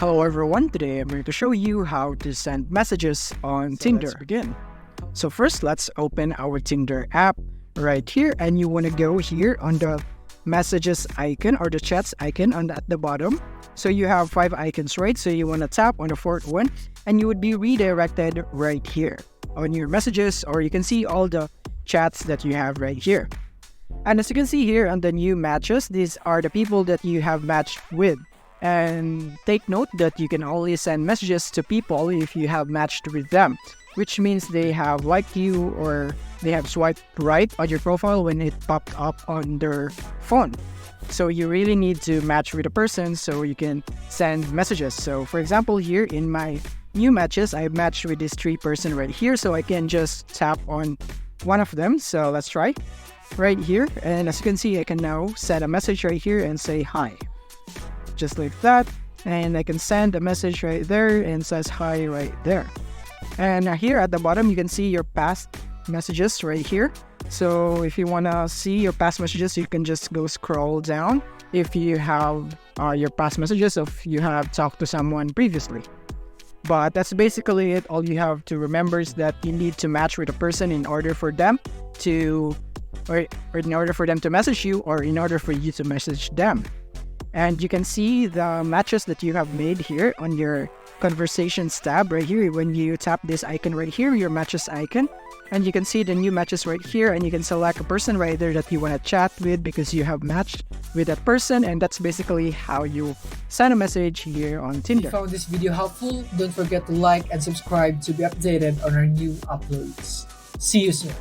Hello everyone, today I'm going to show you how to send messages on Tinder. Let's begin. So first, let's open our Tinder app right here, and you want to go here on the messages icon or the chats icon at the bottom. So you have 5 icons, right? So you want to tap on the 4th one and you would be redirected right here on your messages, or you can see all the chats that you have right here. And as you can see here on the new matches, these are the people that you have matched with. And take note that you can only send messages to people if you have matched with them, which means they have liked you or they have swiped right on your profile when it popped up on their phone. So you really need to match with a person so you can send messages. So for example, here in my new matches, I matched with this 3 person right here, so I can just tap on one of them. So let's try right here, and as you can see, I can now send a message right here and say hi, just like that. And I can send a message right there and says hi right there. And here at the bottom, you can see your past messages right here. So if you want to see your past messages, you can just go scroll down if you have your past messages, if you have talked to someone previously. But that's basically it. All you have to remember is that you need to match with a person in order for them to or in order for them to message you, or in order for you to message them. And you can see the matches that you have made here on your conversations tab right here. When you tap this icon right here, your matches icon, and you can see the new matches right here, and you can select a person right there that you want to chat with because you have matched with that person. And that's basically how you send a message here on Tinder. If you found this video helpful, don't forget to like and subscribe to be updated on our new uploads. See you soon.